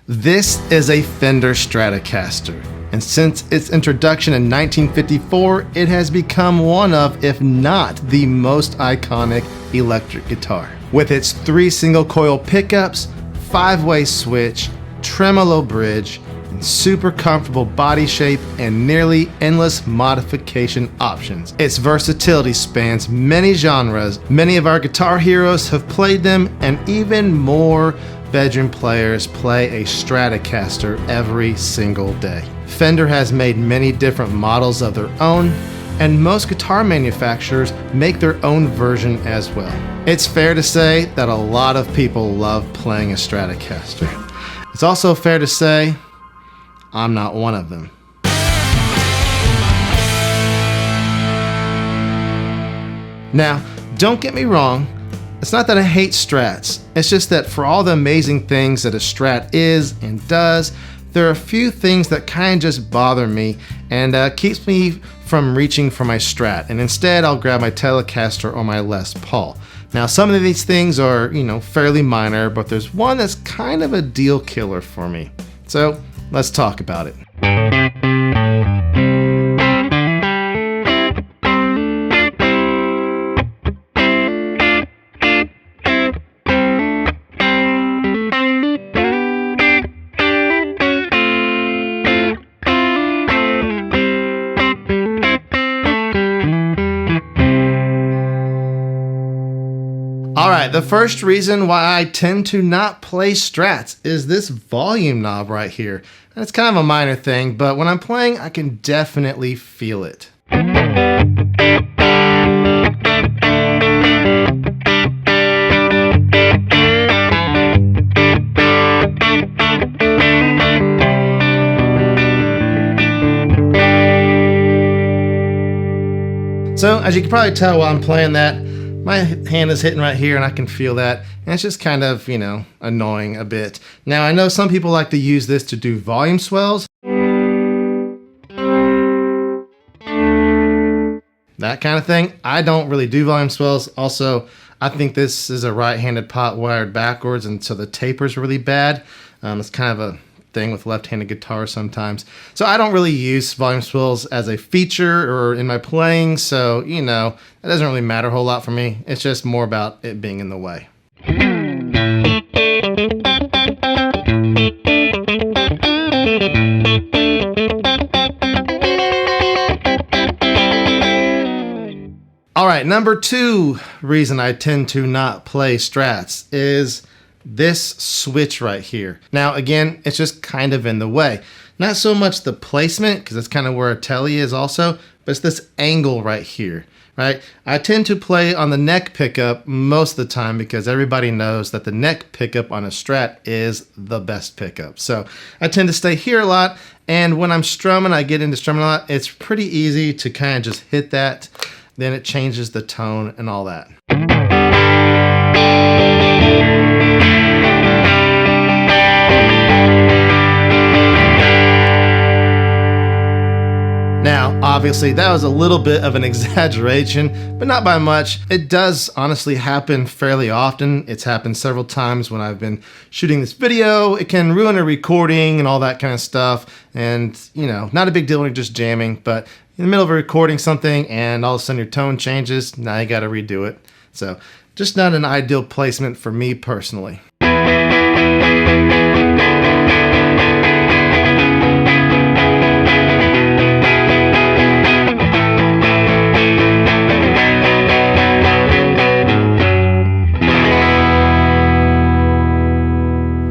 This is a Fender Stratocaster, and since its introduction in 1954, it has become one of, if not the most iconic electric guitar. With its 3 single coil pickups, 5-way switch, tremolo bridge, and super comfortable body shape and nearly endless modification options. Its versatility spans many genres. Many of our guitar heroes have played them, and even more veteran players play a Stratocaster every single day. Fender has made many different models of their own, and most guitar manufacturers make their own version as well. It's fair to say that a lot of people love playing a Stratocaster. It's also fair to say I'm not one of them. Now, don't get me wrong, it's not that I hate Strats, it's just that for all the amazing things that a Strat is and does, there are a few things that kind of just bother me and keeps me from reaching for my Strat, and instead I'll grab my Telecaster or my Les Paul. Now, some of these things are, fairly minor, but there's one that's kind of a deal killer for me. So, let's talk about it. Alright, the first reason why I tend to not play Strats is this volume knob right here. And it's kind of a minor thing, but when I'm playing, I can definitely feel it. So, as you can probably tell while I'm playing that, my hand is hitting right here and I can feel that, and it's just kind of, annoying a bit. Now, I know some people like to use this to do volume swells. That kind of thing. I don't really do volume swells. Also, I think this is a right-handed pot wired backwards, and so the taper's really bad. It's kind of a thing with left-handed guitars sometimes. So I don't really use volume swells as a feature or in my playing, so, it doesn't really matter a whole lot for me. It's just more about it being in the way. Alright, number 2 reason I tend to not play Strats is this switch right here. Now, again, it's just kind of in the way. Not so much the placement, because that's kind of where a telly is also, but it's this angle right here, right? I tend to play on the neck pickup most of the time because everybody knows that the neck pickup on a Strat is the best pickup. So I tend to stay here a lot, and when I'm strumming, I get into strumming a lot. It's pretty easy to kind of just hit that, then it changes the tone and all that. Now, obviously, that was a little bit of an exaggeration, but not by much. It does honestly happen fairly often. It's happened several times when I've been shooting this video. It can ruin a recording and all that kind of stuff. And, not a big deal when you're just jamming, but in the middle of recording something and all of a sudden your tone changes, now you got to redo it. So, just not an ideal placement for me personally.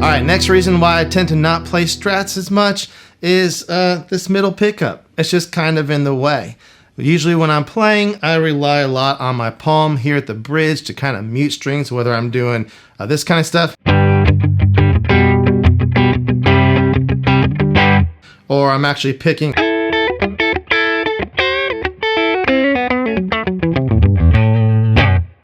Alright, next reason why I tend to not play Strats as much is this middle pickup. It's just kind of in the way. Usually when I'm playing, I rely a lot on my palm here at the bridge to kind of mute strings, whether I'm doing this kind of stuff, or I'm actually picking.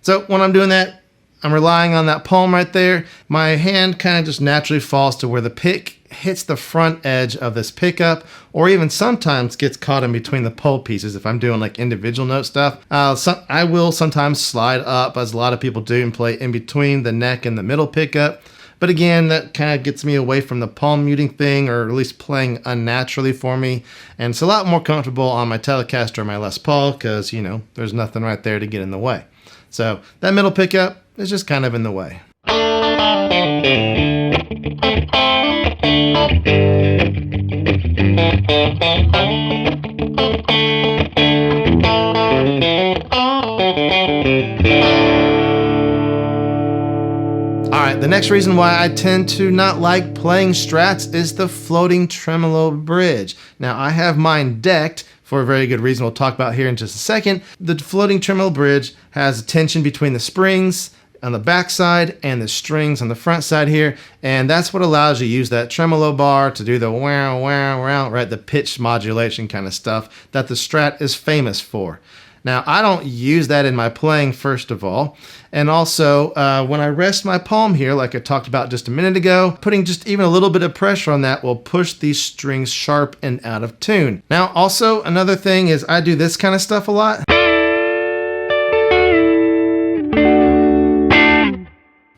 So when I'm doing that, I'm relying on that palm right there. My hand kind of just naturally falls to where the pick hits the front edge of this pickup, or even sometimes gets caught in between the pole pieces if I'm doing like individual note stuff. I will sometimes slide up, as a lot of people do, and play in between the neck and the middle pickup. But again, that kind of gets me away from the palm muting thing, or at least playing unnaturally for me. And it's a lot more comfortable on my Telecaster or my Les Paul because, you know, there's nothing right there to get in the way. So that middle pickup is just kind of in the way. Alright, the next reason why I tend to not like playing Strats is the floating tremolo bridge. Now, I have mine decked for a very good reason we'll talk about here in just a second. The floating tremolo bridge has a tension between the springs on the back side and the strings on the front side here, and that's what allows you to use that tremolo bar to do the wow, wow, wow, right, the pitch modulation kind of stuff that the Strat is famous for. Now, I don't use that in my playing, first of all. And also, when I rest my palm here, like I talked about just a minute ago, putting just even a little bit of pressure on that will push these strings sharp and out of tune. Now, also, another thing is I do this kind of stuff a lot.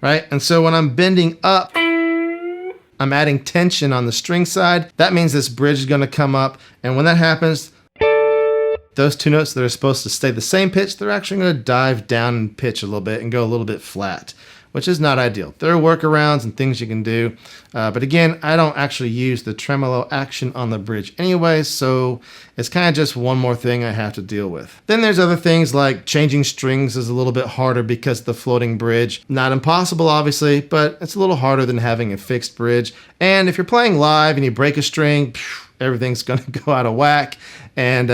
Right? And so when I'm bending up, I'm adding tension on the string side. That means this bridge is going to come up. And when that happens, those two notes that are supposed to stay the same pitch, they're actually going to dive down in pitch a little bit and go a little bit flat, which is not ideal. There are workarounds and things you can do. But again, I don't actually use the tremolo action on the bridge anyway, so it's kind of just one more thing I have to deal with. Then there's other things like changing strings is a little bit harder because of the floating bridge. Not impossible, obviously, but it's a little harder than having a fixed bridge. And if you're playing live and you break a string, everything's going to go out of whack, and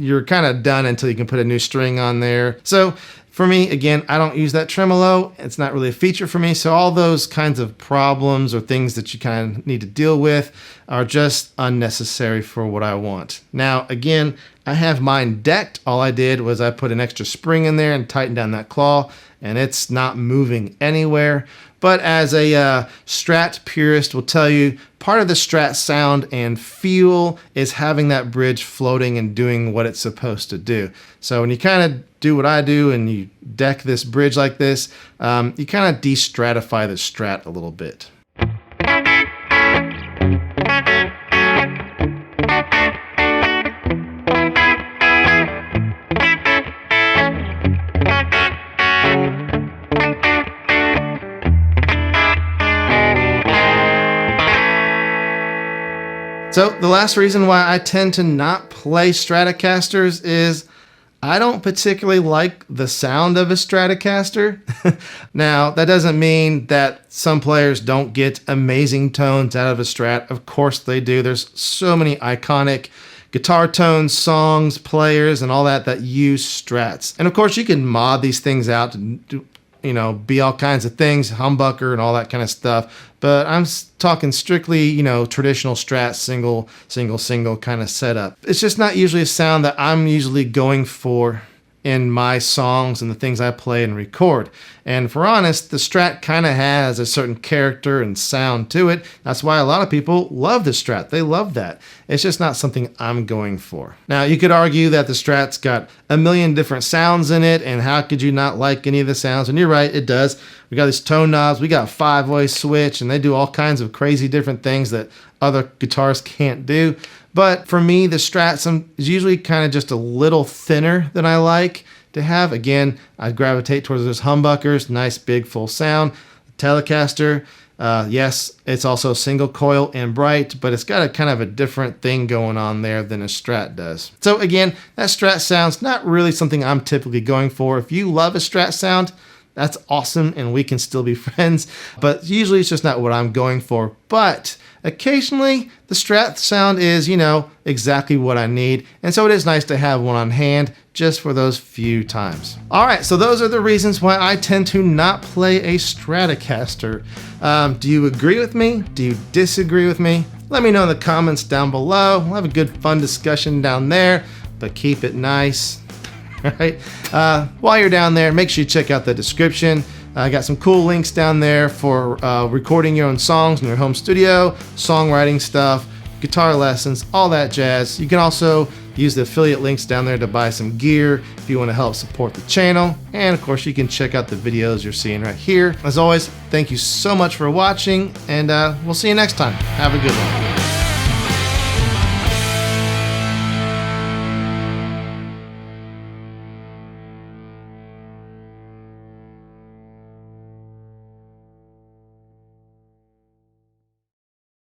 you're kind of done until you can put a new string on there. So for me, again, I don't use that tremolo. It's not really a feature for me. So all those kinds of problems or things that you kind of need to deal with are just unnecessary for what I want. Now, again, I have mine decked. All I did was I put an extra spring in there and tightened down that claw, and it's not moving anywhere. But as a Strat purist will tell you, part of the Strat sound and feel is having that bridge floating and doing what it's supposed to do. So when you kind of do what I do and you deck this bridge like this, you kind of de-stratify the Strat a little bit. So the last reason why I tend to not play Stratocasters is I don't particularly like the sound of a Stratocaster. Now, that doesn't mean that some players don't get amazing tones out of a Strat. Of course they do. There's so many iconic guitar tones, songs, players, and all that use Strats. And of course you can mod these things out to do, you know, be all kinds of things, humbucker and all that kind of stuff. But I'm talking strictly, you know, traditional Strat, single kind of setup. It's just not usually a sound that I'm usually going for in my songs and the things I play and record. And if we're honest, the Strat kind of has a certain character and sound to it. That's why a lot of people love the Strat. They love that. It's just not something I'm going for. Now, you could argue that the Strat's got a million different sounds in it, and how could you not like any of the sounds? And you're right, it does. We got these tone knobs, we got a 5-way switch, and they do all kinds of crazy different things that other guitars can't do. But for me, the Strat is usually kind of just a little thinner than I like to have. Again, I gravitate towards those humbuckers, nice big full sound. Telecaster, yes, it's also single coil and bright, but it's got a kind of a different thing going on there than a Strat does. So again, that Strat sound's not really something I'm typically going for. If you love a Strat sound, that's awesome, and we can still be friends, but usually it's just not what I'm going for. But occasionally, the Strat sound is, you know, exactly what I need, and so it is nice to have one on hand just for those few times. All right, so those are the reasons why I tend to not play a Stratocaster. Do you agree with me? Do you disagree with me? Let me know in the comments down below. We'll have a good, fun discussion down there, but keep it nice. Right? While you're down there, make sure you check out the description. I got some cool links down there for recording your own songs in your home studio, songwriting stuff, guitar lessons, all that jazz. You can also Use the affiliate links down there to buy some gear if you want to help support the channel. And of course, you can check out the videos you're seeing right here. As always, thank you so much for watching, and we'll see you next time. Have a good one.